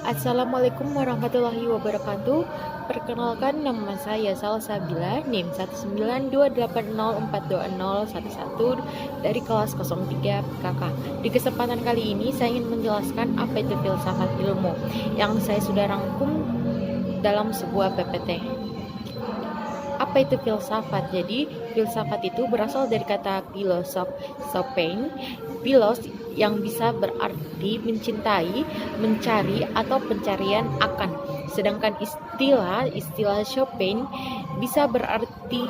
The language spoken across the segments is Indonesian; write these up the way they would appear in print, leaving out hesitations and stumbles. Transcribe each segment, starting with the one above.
Assalamualaikum warahmatullahi wabarakatuh. Perkenalkan, nama saya Salsabila, NIM 19280420011 dari kelas 03 PKK. Di kesempatan kali ini saya ingin menjelaskan apa itu filsafat ilmu yang saya sudah rangkum dalam sebuah PPT. Apa itu filsafat? Jadi, filsafat itu berasal dari kata philosophing, philos yang bisa berarti mencintai, mencari, atau pencarian akan. Sedangkan istilah Chopin bisa berarti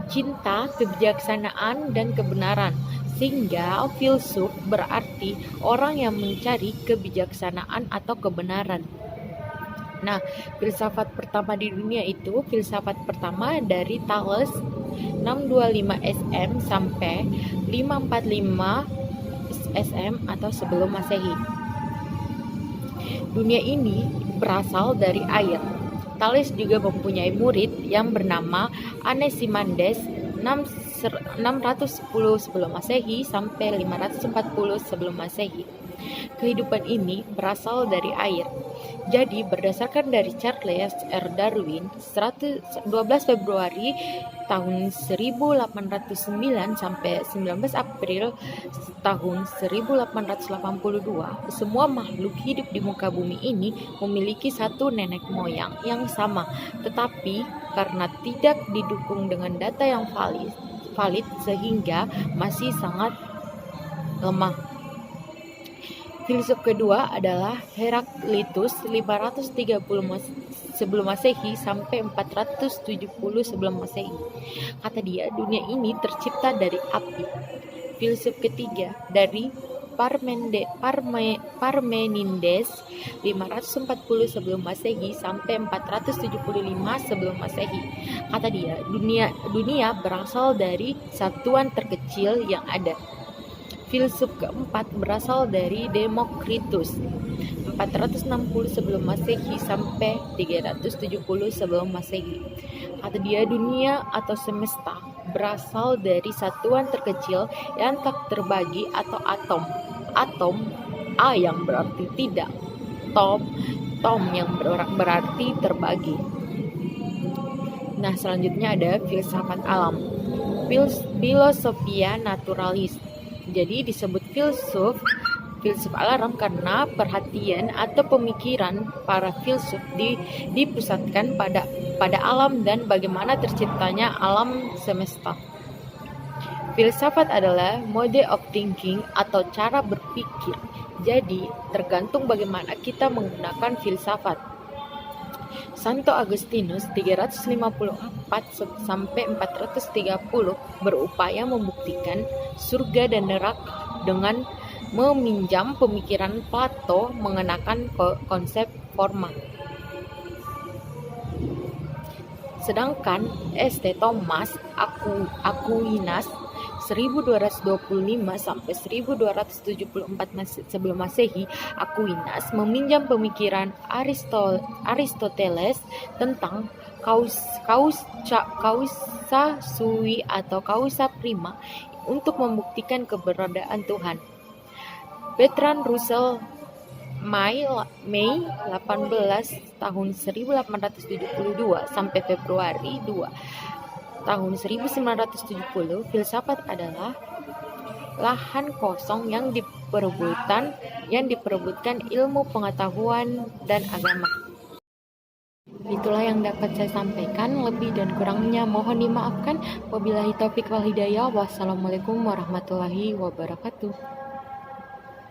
cinta, kebijaksanaan, dan kebenaran. Sehingga filsuf berarti orang yang mencari kebijaksanaan atau kebenaran. Nah, filsafat pertama di dunia itu, filsafat pertama dari Thales 625 SM sampai 545 SM atau sebelum Masehi. Dunia ini berasal dari air. Thales juga mempunyai murid yang bernama Anaximenes 610 sebelum Masehi sampai 540 sebelum Masehi. Kehidupan ini berasal dari air. Jadi berdasarkan dari Charles R. Darwin 12 Februari tahun 1809 sampai 19 April tahun 1882, semua makhluk hidup di muka bumi ini memiliki satu nenek moyang yang sama, tetapi karena tidak didukung dengan data yang valid sehingga masih sangat lemah. Filsuf kedua adalah Heraklitus 530 sebelum Masehi sampai 470 sebelum Masehi. Kata dia, dunia ini tercipta dari api. Filsuf ketiga dari Parmenides 540 sebelum Masehi sampai 475 sebelum Masehi. Kata dia, dunia berasal dari satuan terkecil yang ada. Filsuf keempat berasal dari Demokritus 460 sebelum Masehi sampai 370 sebelum Masehi. Kata dia, dunia atau semesta berasal dari satuan terkecil yang tak terbagi atau atom. Atom, A yang berarti tidak, tom yang berarti terbagi. Nah, selanjutnya ada filsafat alam, Philosophia Naturalis. Jadi disebut filsuf alam karena perhatian atau pemikiran para filsuf dipusatkan pada alam dan bagaimana terciptanya alam semesta. Filsafat adalah mode of thinking atau cara berpikir. Jadi tergantung bagaimana kita menggunakan filsafat. Santo Agustinus 354 sampai 430 berupaya membuktikan surga dan neraka dengan meminjam pemikiran Plato mengenakan konsep forma. Sedangkan St. Thomas Aquinas 1225 sampai 1274 sebelum Masehi, Aquinas meminjam pemikiran Aristoteles tentang causa sui atau causa prima untuk membuktikan keberadaan Tuhan. Bertrand Russell Mei 18 tahun 1872 sampai Februari 2 tahun 1970, filsafat adalah lahan kosong yang diperebutkan ilmu pengetahuan dan agama. Itulah yang dapat saya sampaikan, lebih dan kurangnya mohon dimaafkan. Wabillahi taufik wal hidayah. Wassalamualaikum warahmatullahi wabarakatuh.